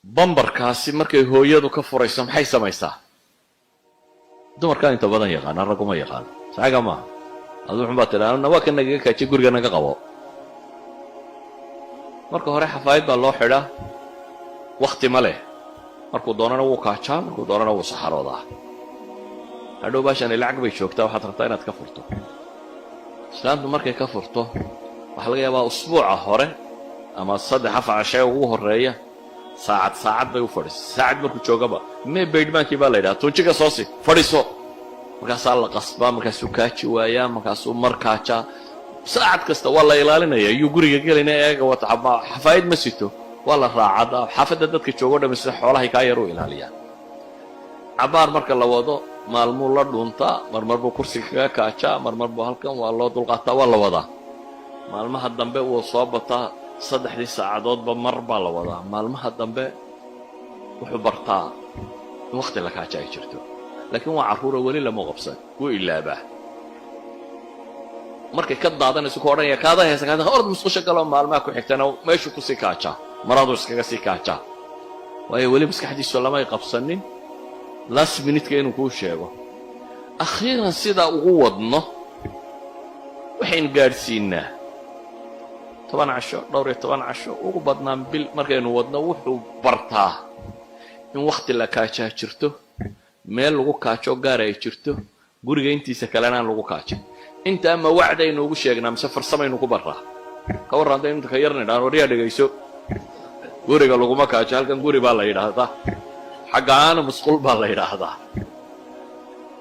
bambarkaasi markay hooyadu ka furayso maxay samaysaa dumarkaa inta badan yaqaana raguma yaqaano saxiga maaha aduu xun baa tidhaahda waa ka nagaga kaajiye guriga naga qabo marka hore xafaayad baa loo xidhaa wakti ma leh markuu doonana wuu kaajaa markuu doonana wuu saxaroodaa hadhow baashani lacag bay joogtaa waxaad rabtaa inaad ka furto islaantu markay ka furto waxaa laga yaabaa usbuuca hore ama 3-4 cashay ugu horeeya saacad bay u fadhiisay saacad markuu joogaba mee baydhmaankii baa la yidhaha tunjiga soo si fadhiiso markaasaa la qasbaa markaasuu kaaji waayaa markaasuu markaajaa saacad kasta waa la ilaalinaya iyuu guriga gelayna eega wata xafaayad ma sito waa la raacadaa xaafadda dadka joogo dhammi sida xoolahay kaa yar u ilaaliyaan cabaar marka la wado maalmuu la dhuuntaa marmar buu kursiga kaga kaajaa marmar buu halkan waa loo dulqaataa waa la wadaa maalmaha dambe wuu soo bataa 3 saacadoodba mar baa la wadaa maalmaha dambe wuxuu bartaa in waqti la kaaja ay jirto laakiin waa carruura weli lama qabsan wuu ilaabaa markay ka daadanayso ku odhanaya kaada heesa kaada orod musqusha galo maalmaha ku xigtana meeshuu kusii kaajaa maradu iskaga sii kaajaa waayo weli maskaxdiisu lamay qabsanin last minute-ka inuu kuu sheego akhiiran sidaa ugu wadno waxaynu gaadhsiinaa 10 casho dhowr iyo 10 casho ugu badnaan bil markaynu wadno wuxuu bartaa in waqti la kaajaa jirto meel lagu kaajo gaar ay jirto guriga intiisa kalena aan lagu kaajo inta ama wacdaynu ugu sheegnaa mise farsamaynu ku baraa ka warranta inta ka yarna dhaan wariya dhagayso guriga laguma kaajo halkan guri baa la yidhaahdaa xaggaana musqul baa la yidhaahdaa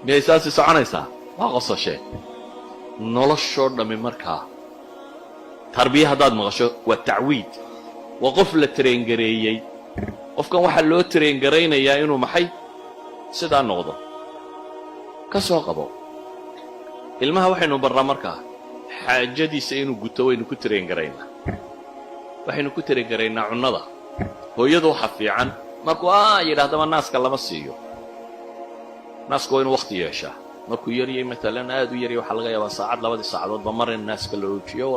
miyay saasi soconaysaa waa qososhe noloshoo dhammi markaa tarbiya haddaad maqasho waa tacwiid waa qof la tareengareeyey qofkan waxaa loo tareengaraynayaa inuu maxay sidaa noqdo ka soo qabo ilmaha waxaynu barraa markaa xaajadiisa inuu guto waynu ku tareengaraynaa waxaynu ku tareengaraynaa cunnada hooyadu waxa fiican markuu yidhaahdaba naaska lama siiyo naasku waa inuu waqti yeeshaa markuu yaryay matalan aad u yaryay waxaa laga yaabaa saacad 2 saacadoodba mar in naaska la oojiyo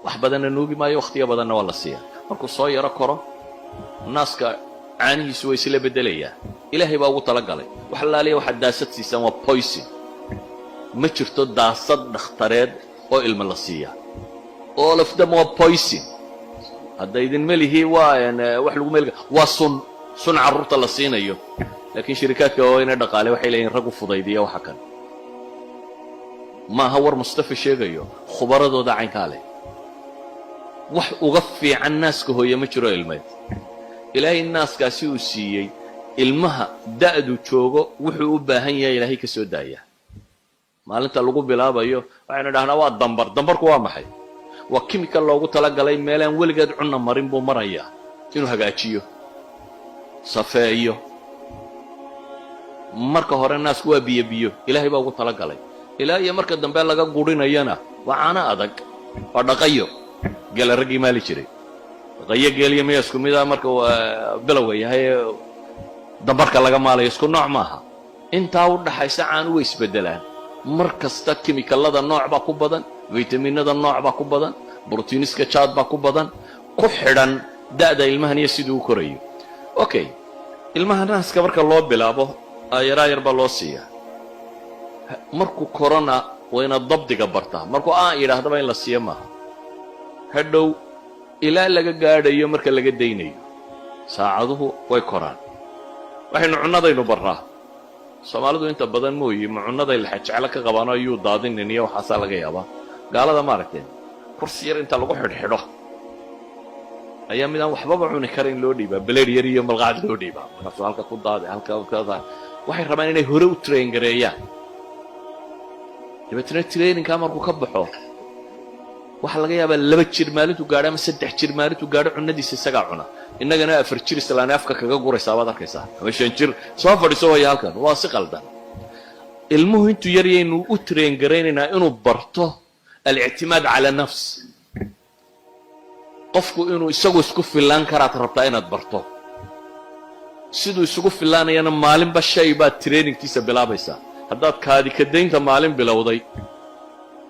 wax badanna nuugi maayo waqtiga badanna waa la siiyaa markuu soo yaro koro naaska caanihiisu way isla bedelayaa ilaahay baa ugu talagalay wax laaliya waxaad daasad siisaan waa poison ma jirto daasad dhakhtareed oo ilma la siiyaa all of them waa poison hadda idin melihi waa wax lagu meel waa sun carruurta la siinayo laakiin shirkadka oo inay dhaqaale waxay leeyihiin rag u fudaydiya waxa kan maaha war mustafa sheegayo khubaradooda caynkaa leh wax uga fiican naaska hooye ma jiro ilmeed ilaahay naaskaasi uu siiyey ilmaha da'du joogo wuxuu u baahan yahay ilaahay ka soo daaya maalinta lagu bilaabayo waxaynu dhahnaa waa dambarku waa maxay waa chemical loogu talagalay meelaan weligeed cunna marin buu marayaa inuu hagaajiyo safeeyo marka hore naasku waa biyo ilaahay baa ugu talagalay ilaa iyo marka dambe laga gurinayana waa caano adag waa dhaqayo geel raggii maali jiray dhaqayo geeliyo miya isku mid ah marka bilowga yahay dambarka laga maalayo isku nooc maaha intaa u dhaxaysa caanu way isbedelaan mar kasta chemicalada nooc baa ku badan vitaminada nooc baa ku badan proteiniska jaad baa ku badan ku xidhan da'da ilmahan iyo siduu u korayo okay ilmaha naaska marka loo bilaabo yar baa loo siiyaa markuu korona waa inaad dabdiga bartaa markuu yidhaahdaba in la siiyo maaha hadhow ilaa laga gaadhayo marka laga daynayo saacaduhu way koraan waxaynu cunnadaynu barraa soomaalidu inta badan mooyi ma cunnaday la jeclo ka qabaano ayuu daadinin iyo waxaasaa laga yaabaa gaalada maaragteen kursi yar inta lagu xidhxidho ayaa midaan waxbaba cuni karin loo dhiibaa beleed yar iyo malqacad loo dhiibaa markaasuu halka ku daaday halka waxay rabaan inay hore u traingareeyaan dabeetna traininkaa markuu ka baxo waxaa laga yaabaa 2 jir maalintuu gaadho ama 3 jir maalintuu gaadho cunnadiisa isagaa cuna innagana 4 jir islaani afka kaga guraysaa baad arkaysaa ama 5 jir soo fadhiso waya halkan waa si qaldan ilmuhu intuu yaryaynu u traingaraynaynaa inuu barto الاعتماد على نفس qofku inuu isagu isku filaan karaad rabtaa inaad barto siduu isugu filaanayana maalinba shay baad trainingkiisa bilaabaysaa haddaad kaadi ka daynta maalin bilowday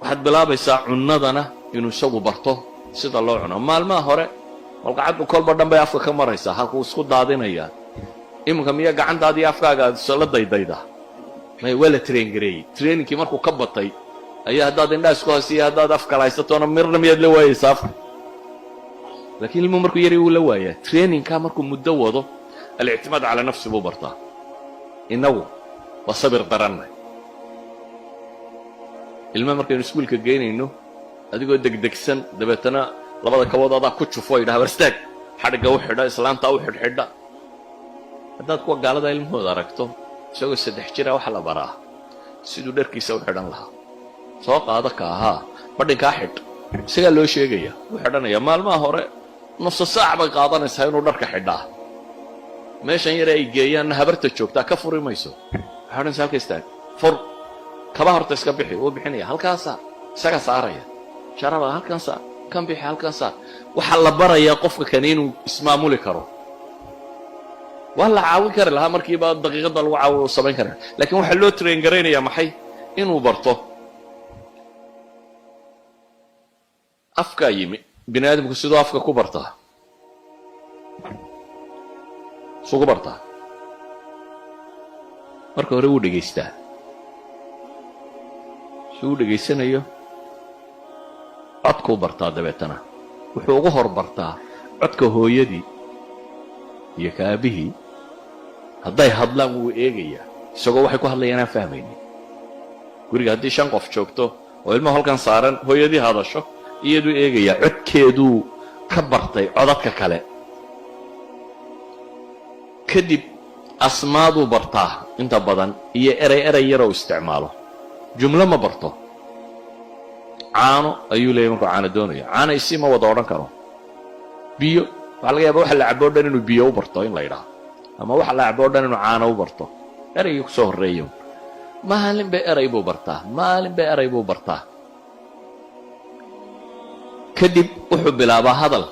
waxaad bilaabaysaa cunnadana inuu isagu barto sida loo cuno maalmaha hore malqacaddu kolba dhan bay afka ka maraysaa halkuu isku daadinayaa iminka miya gacantaadii afkaaga aad isla daydayda may waa la traingareeyey trainingkii markuu ka batay ayaa haddaad indhaha isku haysiyo haddaad af kala haysatoona mirna miyaad la waayaysaa afka laakiin ilmuhu markuu yari wuu la waayaa trainingkaa markuu muddo wado alictimaad calaa nafsi buu bartaa innagu waa sabir darannay ilmaha markaynu iskuulka geynayno adigoo degdegsan dabeetana labada kabood adaa ku jufo yidhaha warstaag xadhigga u xidha islaanta u xidhxidha haddaad kuwa gaalada ilmahooda aragto isagoo 3 jira waxa la baraa siduu dharkiisa u xidhan lahaa soo qaada ka ahaa badhinkaa xidh isagaa loo sheegaya u xidhanaya maalmaha hore nusu saac bay qaadanaysaa inuu dharka xidhaa meeshan yare ay geeyaanna habarta joogtaa ka furi mayso waxay odhanaysa halka istaag fur kaba horta iska bixi wuu bixinaya halkaasaa isaga saaraya sharaba halkan saar kan bixi halkan saar waxaa la barayaa qofka kani inuu ismaamuli karo waa la caawin kari lahaa markiiba daqiiqadda lagu caawiyo uu samayn kara laakiin waxaa loo train garaynayaa maxay inuu barto afkaa yimi bini aadamku siduu afka ku bartaa suu ku bartaa marka hore wuu dhegaystaa suu u dhegaysanayo codkuu bartaa dabeetana wuxuu ugu hor bartaa codka hooyadii iyo ka aabihii hadday hadlaan wuu eegayaa isagoo waxay ku hadlayaan aan fahmaynin guriga haddii 5 qof joogto oo ilmaha halkan saaran hooyadii hadasho iyaduu eegayaa codkeeduu ka bartay codadka kale kadib asmaaduu bartaa inta badan iyo erey yaroo isticmaalo jumlo ma barto caano ayuu leeyahay markuu caano doonayo caano isii ma wada odhan karo biyo waxaa laga yaabaa waxa la cabo dhan inuu biyo u barto in la yidhaahdo ama waxa la cabo dhan inuu caano u barto ereygii ku soo horreeyo maalin bay erey buu bartaa kadib wuxuu bilaabaa hadal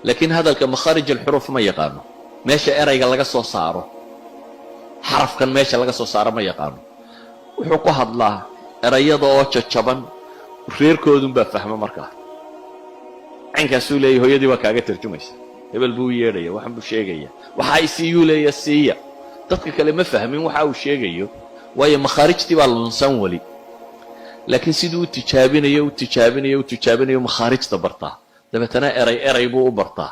laakiin hadalka makhaarij alxuruf ma yaqaano meesha ereyga laga soo saaro xarafkan meesha laga soo saaro ma yaqaano wuxuu ku hadlaa erayada oo jajaban reerkoodunbaa fahma markaa caynkaasuu leeyahy hooyadii waa kaaga tarjumaysa hebel buu u yeedhaya waxan buu sheegaya waxa isiiyuu leeya siiya dadka kale ma fahmin waxa uu sheegayo waayo makhaarijtii baa lunsan weli laakiin siduu u tijaabinayo makhaarijta bartaa dabeetana erey buu u bartaa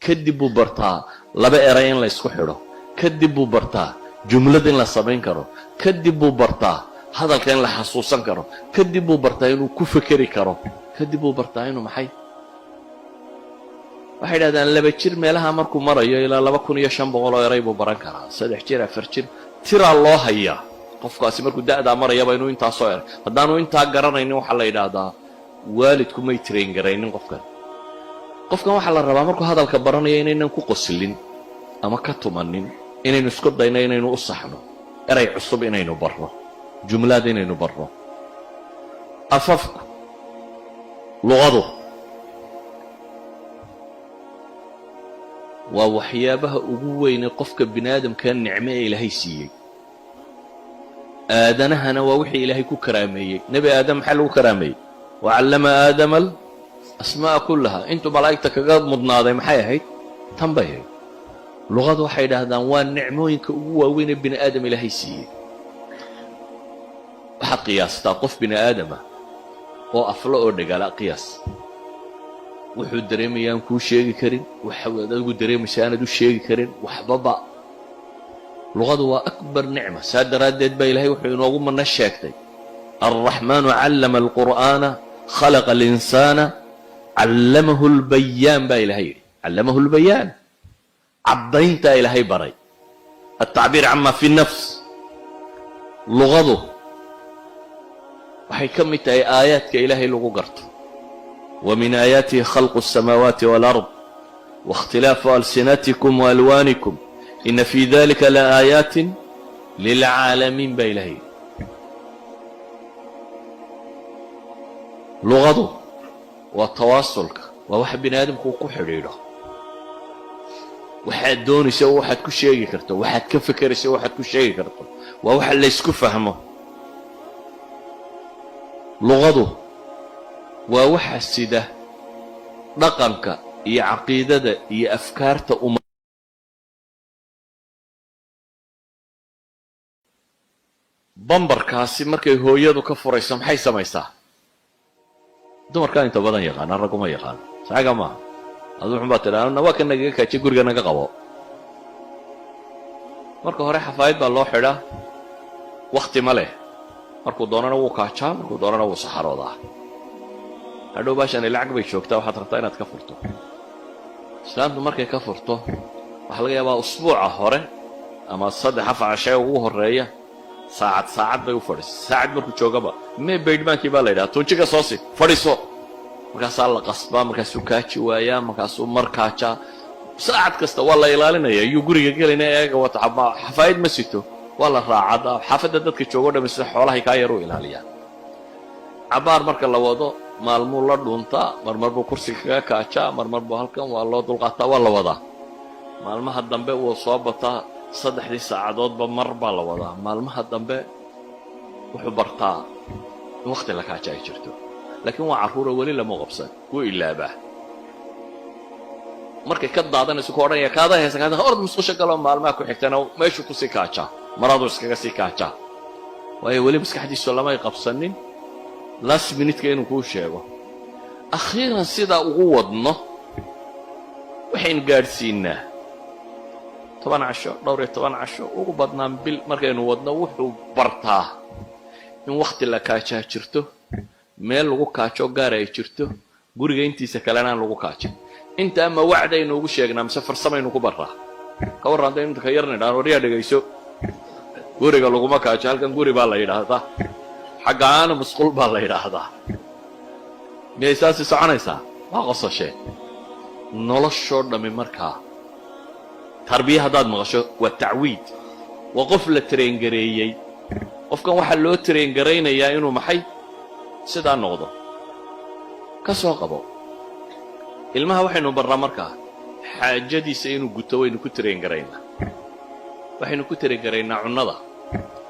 kadib buu bartaa 2 erey in la isku xidho kadib buu bartaa jumlad in la samayn karo kadib buu bartaa hadalka in la xasuusan karo kadib buu bartaa inuu ku fekeri karo kadib buu bartaa inuu maxay waxay yidhahdaan 2 jir meelaha markuu marayo ilaa 2500 oo erey buu baran karaa 3 jir 4 jir tiraa loo hayaa qofkaasi markuu da'daa marayaba inuu intaa soo eray haddaanu intaa garanaynin waxaa la yidhaahdaa waalidku may train garaynin qofkan waxaa la rabaa markuu hadalka baranayo inaynan ku qoslin ama ka tumanin inaynu isku dayno inaynu u saxno erey cusub inaynu barno jumlaad inaynu barno afafku luqadu waa waxyaabaha ugu weyn qofka bini aadamka nicmo ee ilaahay siiyey aadanahana waa wixii ilaahay ku karaameeyey nebi aadam maxaa lagu karaameeyey wacallama aadama alasmaa'a kullaha intuu malaa'igta kaga mudnaaday maxay ahayd tan bay ahayd luqadu waxay idhaahdaan waa nicmooyinka ugu waaweyn ee bini aadam ilaahay siiyey waxaad qiyaastaa qof bini aadama oo aflo oo dhagaala qiyaas wuxuu dareemaya aan kuu sheegi karin waxaad adigu dareemaysa aanad u sheegi karin waxbaba luqadu waa akbar nicma saa daraaddeed baa ilaahay wuxuu inoogu mana sheegtay alraxmaanu callama alqur'aana khalaqa alinsaana callamahu lbayaan baa ilahay yidhi callamahu lbayaan caddayntaa ilaahay baray altacbiir cama fi nafs luqadu waxay ka mid tahay aayaadka ilaahay lagu garto ومن آياته خلق السماوات والأرض واختلاف ألسنتكم وألوانكم إن في ذلك لآيات للعالمين بإلهي لغضه والتواصل وواحد بني آدم كو حريره واحد دوني سوى واحد كو شيء كرته واحد كفكر سوى واحد كو شيء كرته وواحد ليس كفهمه لغضه waa waxa sida dhaqanka iyo caqiidada iyo afkaarta bambarkaasi markay hooyadu ka furayso maxay samaysaa dumarkaa inta badan yaqaana ragguma yaqaan saxiga maaha adu wuxun baa tidhaahna waa ka nagaga kaajiye guriga naga qabo marka hore xafaayad baa loo xidhaa wakti ma leh markuu doonana wuu kaajaa markuu doonana wuu saxaroodaa hadhow baashani lacag bay joogtaa waxaad rabtaa inaad ka furto islaamtu markay ka furto waxaa laga yaabaa usbuuca hore ama 3-4 cashay ugu horeeya saacad bay u fadhiso saacad markuu joogaba mee baydhmaankii baa la yidhaha tunjiga soo si fadhiso markaasaa la qasbaa markaasuu kaaji waayaa markaasuu markaajaa saacad kasta waa la ilaalinaya iyuu guriga gelayna eega wata xafaayad ma sito waa la raacada xaafadda dadka joogo dhammi sida xoolahay kaa yar u ilaaliyaan cabaar marka la wado maalmuu la dhuuntaa marmar buu kursiga kaga kaajaa marmar buu halkan waa loo dulqaataa waa la wadaa maalmaha dambe wuu soo bataa 3 saacadoodba mar baa la wadaa maalmaha dambe wuxuu bartaa in waqti la kaaja ay jirto laakiin waa carruura weli lama qabsan wuu ilaabaa markay ka daadanayso ku odhanaya kaada heesa kaada orod musqusha galo maalmaha ku xigtana meeshuu ku sii kaajaa maradu iskaga sii kaajaa waayo weli maskaxdiisu lamay qabsanin last minute-ka inuu kuu sheego akhiiran sidaa ugu wadno waxaynu gaadhsiinaa 10 casho dhowr iyo 10 casho ugu badnaan bil markaynu wadno wuxuu bartaa in waqti la kaajaa jirto meel lagu kaajo gaar ay jirto guriga intiisa kalena aan lagu kaajin inta ama wacdaynu ugu sheegnaa mise farsamaynu ku baraa ka warranta inta ka yarna dhaan wariya dhagayso guriga laguma kaajo halkan guri baa la yidhaahdaa xaggaana musqul baa la yidhaahdaa miyay saasi soconaysaa waa qosashee noloshoo dhammi markaa tarbiya haddaad maqasho waa tacwiid waa qof la tareengareeyey qofkan waxaa loo tareengaraynayaa inuu maxay sidaa noqdo ka soo qabo ilmaha waxaynu barraa markaa xaajadiisa inuu guto waynu ku tareengaraynaa waxaynu ku tareengaraynaa cunnada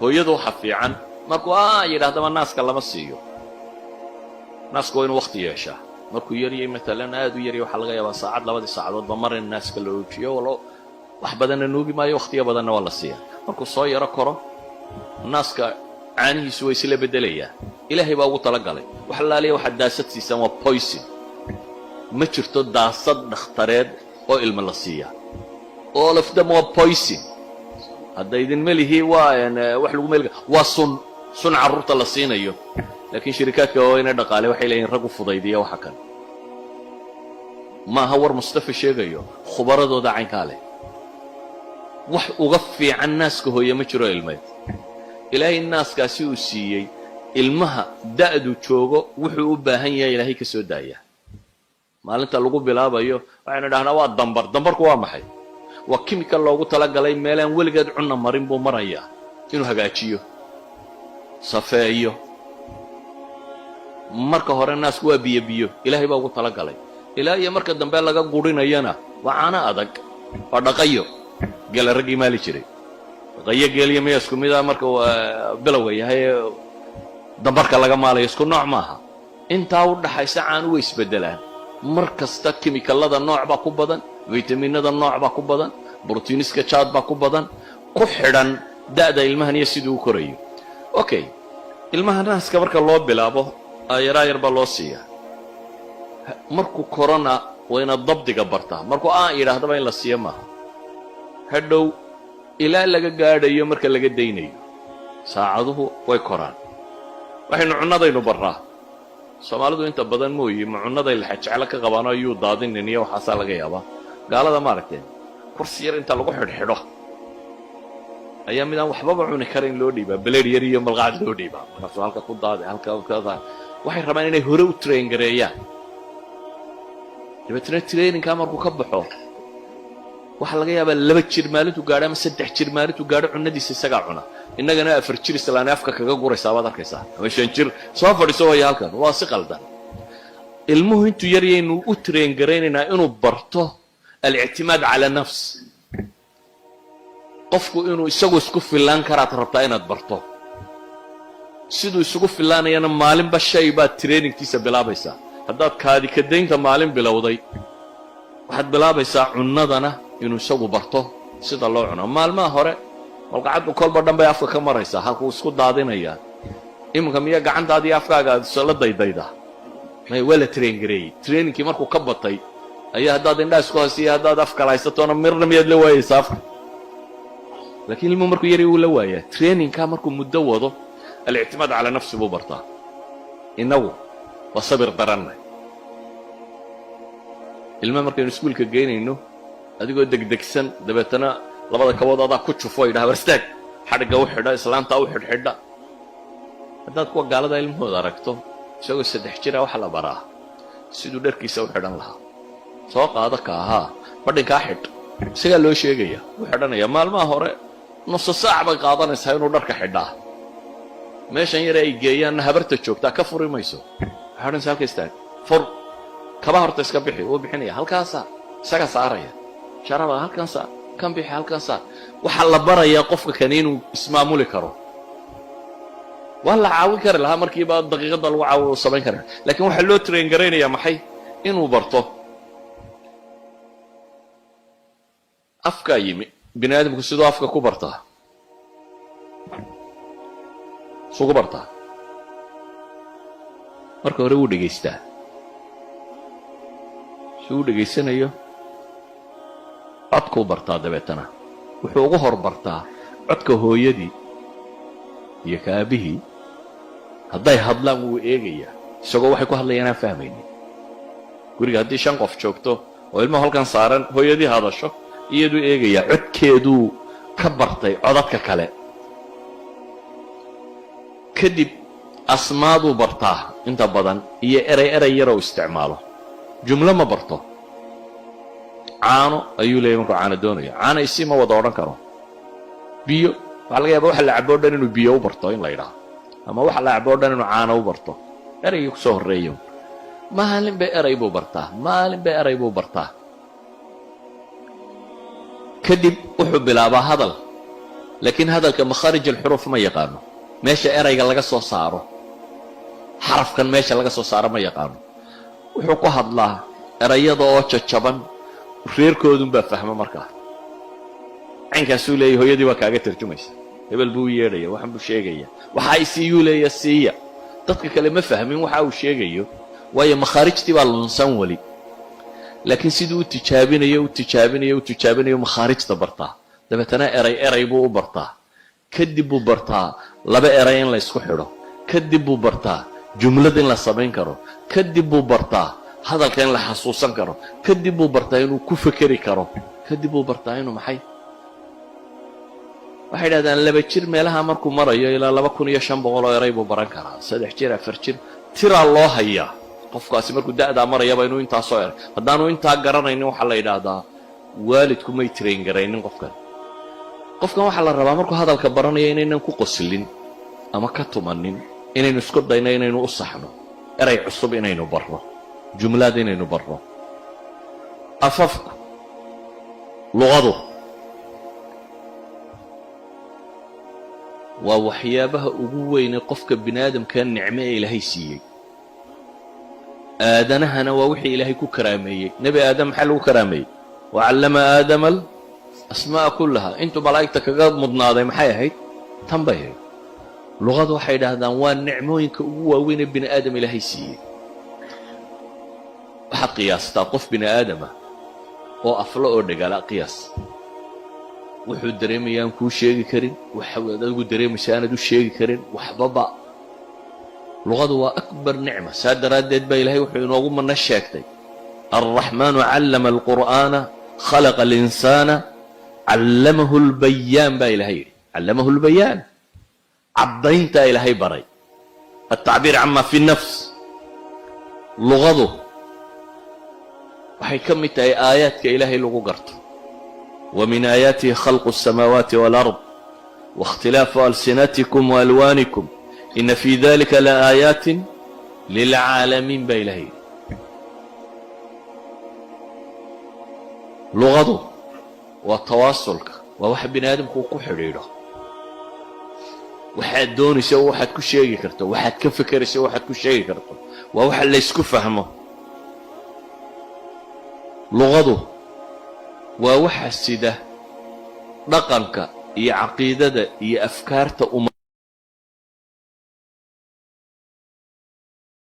hooyadu waxa fiican markuu yidhaahdaba naaska lama siiyo naasku waa inuu waqti yeeshaa markuu yaryay matalan aad u yaryay waxaa laga yaabaa saacad 2 saacadoodba mar in naaska la oojiyo wax badanna nuugi maayo waqtiga badanna waa la siiyaa markuu soo yaro koro naaska caanihiisu way isla beddelayaan ilaahay baa ugu talagalay wax laaliya waxaad daasad siisaan waa poison ma jirto daasad dhakhtareed oo ilma la siiyaa all of them waa poison hadda idin melihi waa wax lagu meel waa sun carruurta la siinayo laakiin shirkadka oo inay dhaqaale waxay leeyihiin rag u fudaydiya waxa kan maaha war mustafa sheegayo khubaradooda caynkaa leh wax uga fiican naaska hooye ma jiro ilmeed ilaahay naaskaasi uu siiyey ilmaha da'du joogo wuxuu u baahan yahay ilaahay ka soo daaya maalinta lagu bilaabayo waxaynu dhahnaa waa dambarku waa maxay waa chemical loogu talagalay meelaan weligeed cunna marin buu marayaa inuu hagaajiyo safeeyo marka hore naasku waa biyo ilaahay baa ugu talagalay ilaa iyo marka dambe laga gurinayana waa caano adag waa dhaqayo geel raggii maali jiray dhaqayo geeliyo miya isku mid ah marka bilowga yahay dambarka laga maalayo isku nooc maaha intaa u dhaxaysa caanu way isbedelaan mar kasta kimikalada nooc baa ku badan vitaminada nooc baa ku badan borotiiniska jaad baa ku badan ku xidhan da'da ilmahan iyo siduu u korayo okay ilmaha naaska marka loo bilaabo yar baa loo siiyaa markuu korona waa inaad dabdiga bartaa markuu yidhaahdaba in la siiyo maaha hadhow ilaa laga gaadhayo marka laga daynayo saacaduhu way koraan waxaynu cunnadaynu barraa soomaalidu inta badan mooyi ma cunnaday la jeclo ka qabaano ayuu daadinin iyo waxaasaa laga yaabaa gaalada maaragteen kursi yar inta lagu xidhxidho ayaa midaan waxbaba cuni karayn loo dhiibaa beleed yar iyo malqacad loo dhiibaa markaasuu halka ku daaday halka waxay rabaan inay hore u traingareeyaan dabeetna traininkaa markuu ka baxo waxaa laga yaabaa 2 jir maalintuu gaadho ama 3 jir maalintuu gaadho cunnadiisa isagaa cuna innagana 4 jir islaani afka kaga guraysaa baad arkaysaa ama 5 jir soo fadhiso waya halkan waa si qaldan ilmuhu intuu yaryaynu u traingaraynaynaa inuu barto الاعتماد على نفس qofku inuu isagu isku filaan karaad rabtaa inaad barto siduu isugu filaanayana maalinba shay baad trainingkiisa bilaabaysaa haddaad kaadi ka daynta maalin bilowday waxaad bilaabaysaa cunnadana inuu isagu barto sida loo cuno maalmaha hore malqacaddu kolba dhan bay afka ka maraysaa halkuu isku daadinayaa iminka miya gacantaadii afkaaga aad isla daydaydaa may waa la traingareeyey trainingkii markuu ka batay ayaa haddaad indhaha isku haysiyo haddaad af kala haysatoona mirna miyaad la waayaysaa afka laakiin ilmuhu markuu yari wuu la waayaa trainingkaa markuu muddo wado alictimaad calaa nafsi buu bartaa innagu waa sabir darannay ilmaha markaynu iskuulka geynayno adigoo degdegsan dabeetana labada kabood adaa ku jufo yidhaha warstaag xadhigga u xidha islaanta u xidhxidha haddaad kuwa gaalada ilmahooda aragto isagoo 3 jira waxa la baraa siduu dharkiisa u xidhan lahaa soo qaada ka ahaa badhinkaa xidh isagaa loo sheegaya u xidhanaya maalmaha hore nusu saac bay qaadanaysaa inuu dharka xidhaa meeshan yare ay geeyaanna habarta joogtaa ka furi mayso waxaa odhanaysa halka istaag fur kaba horta iska bixi wuu bixinaya halkaasaa isaga saaraya sharaba halkan saar kan bixi halkan saar waxaa la barayaa qofka kani inuu ismaamuli karo waa la caawin kari lahaa markiiba daqiiqadda lagu caawiyo samayn kara laakiin waxaa loo train garaynayaa maxay inuu barto afkaa yimi bini aadamku sidoo afka ku bartaa sugu bartaa marka hore wuu dhegaystaa si uu dhegaysanayo codkuu bartaa dabeetana wuxuu ugu hor bartaa codka hooyadii iyo ka aabihii hadday hadlaan wuu eegayaa isagoo waxay ku hadlayaan aan fahmaynin guriga haddii 5 qof joogto oo ilmaha halkan saaran hooyadii hadasho iyaduu eegayaa codkeeduu ka bartay codadka kale kadib asmaaduu bartaa inta badan iyo erey yaroo isticmaalo jumlo ma barto caano ayuu leeyahay markuu caano doonayo caano isii ma wada odhan karo biyo waxaa laga yaabaa waxa la cabo dhan inuu biyo u barto in la yidhaahdo ama waxa la cabo dhan inuu caano u barto eraygii ku soo horreeyo maalin bay eray buu bartaa kadib wuxuu bilaabaa hadal laakiin hadalka makhaarij alxuruuf ma yaqaano meesha erayga laga soo saaro xarafkan meesha laga soo saaro ma yaqaano wuxuu ku hadlaa erayada oo jajaban reerkoodunbaa fahma markaa caynkaasuu leeyahy hooyadii waa kaaga tarjumaysa hebel buu yeedhaya waxan buu sheegaya waxa isiiyuu leeya siiya dadka kale ma fahmin waxa uu sheegayo waayo makhaarijtii baa lunsan weli laakiin siduu u tijaabinayo makhaarijta bartaa dabeetana eray buu u bartaa kadib buu bartaa 2 eray in la isku xidho kadib buu bartaa jumlad in la samayn karo kadib buu bartaa hadalka in la xasuusan karo kadib buu bartaa inuu ku fekeri karo kadib buu bartaa inuu maxay waxay yidhahdaan 2 jir meelaha markuu marayo ilaa 2500 oo eray buu baran karaa 3 jir 4 jir tiraa loo hayaa qofkaasi markuu da'daa marayaba inuu intaa soo eray haddaanu intaa garanaynin waxaa la yidhaahdaa waalidku may train garaynin qofkan waxaa la rabaa markuu hadalka baranayo inaynan ku qoslin ama ka tumanin inaynu isku dayno inaynu u saxno eray cusub inaynu barno jumlaad inaynu barno afafku luqadu waa waxyaabaha ugu weyn qofka bini aadamka nicmo ee ilaahay siiyey aadanahana waa wixii ilaahay ku karaameeyey nabi aadam maxaa lagu karaameeyey wacallama aadama asmaa kullaha intuu malaa'igta kaga mudnaaday maxay ahayd tan bay ahayd luqadu waxay yidhaahdaan waa nicmooyinka ugu waaweyn ee bini aadam ilaahay siiyey waxaad qiyaastaa qof bini aadama oo aflo oo dhagaala qiyaas wuxuu dareemaya aan kuu sheegi karin waxaad adigu dareemaysa aanad u sheegi karin waxbaba luqadu waa akbar nicma saa daraaddeed baa ilaahay wuxuu inoogu mana sheegtay alraxmaanu callama alqur'aana khalaqa alinsaana callamahu lbayaan baa ilahay yidhi callamahu lbayaan caddayntaa ilaahay baray altacbiir cama fi nafs luqadu waxay ka mid tahay aayaadka ilaahay lagu garto ومن آياته خلق السماوات والأرض واختلاف ألسنتكم وألوانكم إن في ذلك لآيات للعالمين بإلهي لغضه وتواصلك وواحد بني آدم كو حريره واحد دوني سوى واحد كو شيء كرته واحد كفكر سوى واحد كو شيء كرته وواحد لا يسكو فهمه luqadu waa waxa sida dhaqanka iyo caqiidada iyo afkaarta